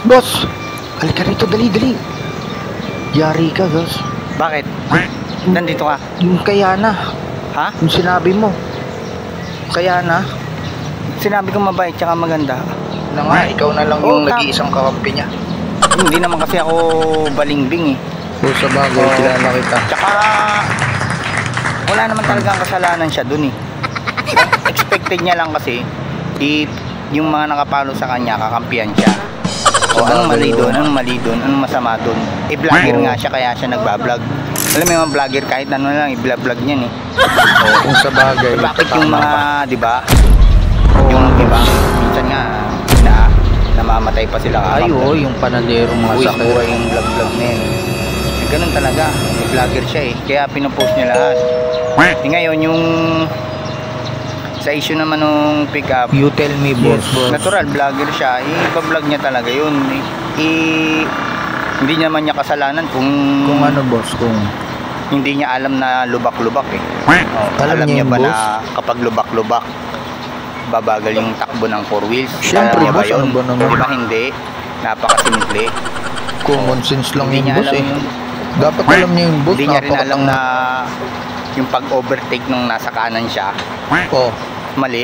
boss. Halika rito, dali, dali. Yari ka, boss. Bakit? Nandito ka? Yung kaya na. Ha? Yung sinabi mo. Kaya na. Sinabi ko mabait tsaka maganda. Na nga, ikaw na lang yung Oo, nag-iisang kakampi niya. Hindi naman kasi ako balingbing eh. O sa bagay, kilala kita. Tsaka wala naman talagang kasalanan siya dun eh. Expected niya lang kasi yung mga nakapalo sa kanya, kakampihan siya. O anong mali doon? Anong mali doon? Anong masama doon? Vlogger nga siya kaya siya nagbablog. Alam mo yung mga vlogger kahit ano lang i-vlog niyan eh. Kung sa bagay, Bakit yung mga, di ba? Yung iba, minsan nga namamatay pa sila. Ay, oo, yung panaderong mga sakit. Buhay yung vlog na yun. Eh, ganun talaga. May vlogger siya eh. Kaya pinopost niya lahat. Eh, ngayon yung sa issue naman nung pick up, You tell me, boss. natural vlogger siya. I-vlog niya talaga yun. Hindi naman niya kasalanan kung Kung ano, boss, kung hindi niya alam na lubak-lubak eh. Alam niya niya yung ba boss? na kapag lubak-lubak babagal yung takbo ng 4 wheels? Siyempre, Alam niya ba boss, yun? ano ba naman? Di ba hindi? Napakasimple. common sense lang Hindi yung niya boss alam eh. yun. Dapat alam niya yung boss. Hindi niya rin alam napakatanga. na yung pag-overtake nung nasa kanan siya, Oh, mali.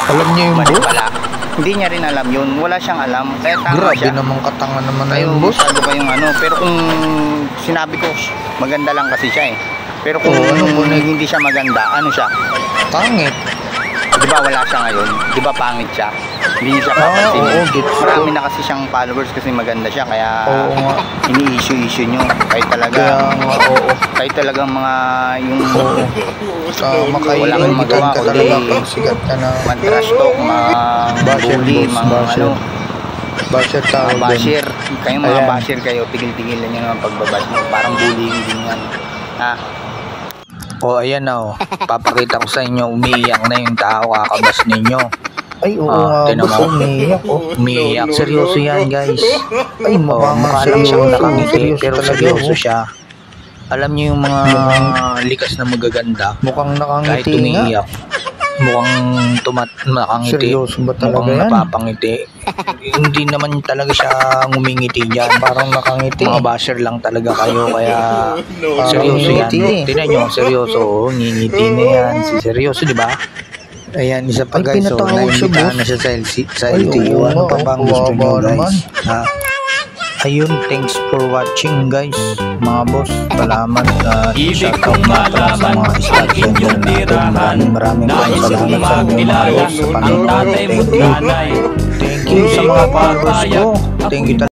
alam niya yung Mali boss. pala. Hindi niya rin alam yun. Wala siyang alam. Kaya tama Grabe siya. namang katanga naman na Kayo, yung boss. masyado kayong ano. Pero kung sinabi ko, maganda lang kasi siya eh. Pero kung hindi siya maganda, ano siya? Pangit. Di ba wala siya ngayon? Di ba pangit siya? Hindi niya siya papansin. oo, gets ko. Marami na kasi siyang followers kasi maganda siya. Kaya Oo nga. ini-issue nyo. Kayo talaga. Kaya nga, oo. Kayo talagang mga yung Oo. Walang Makaiinitan magawa ka kundi talaga pag sikat ka na. man-trash talk, Basher, bully, boss, mga basher. ano, Basher tawag mga basher. din. Kayong mga Ayan. basher kayo, tigil-tigilan nyo naman pagbabash nyo. Parang bullying din yan. Ha? O, ayan na o. Papakita ko sa inyo, umiiyak na yung tao kakabas ninyo. Ay, oo nga, tinan boss, mo. umiiyak o. Umiiyak. Seryoso yan, guys. Ay, mukha Mukha lang seryoso. siyang nakangiti, Seryoso pero talaga, seryoso oh. siya. Alam niyo yung mga likas na magaganda, Mukhang kahit nakangiti nga. umiiyak, mukhang nakangiti, Seryoso ba talaga mukhang yan? napapangiti. Hindi naman talaga siya ngumingiti dyan. Parang nakangiti. Mga basher lang talaga kayo, kaya seryoso yan. ngingiti eh. Tingnan nyo, seryoso. Ngingiti na yan. Seryoso, di ba? Ayan, isa pa Ay, guys. So, pinatawag siya, naimbitahan boss. na siya sa Ay, LTO. oo Ano nga, pa bang oh, gusto nyo, kawawa naman. guys? Ha? Ayun, thanks for watching, guys. Mga boss, salamat. Shoutout nga pala sa mga staff vendor natin. Maraming salamat sa inyo, mga boss, sa panonood. Thank you sa mga followers ko. Thank you talaga.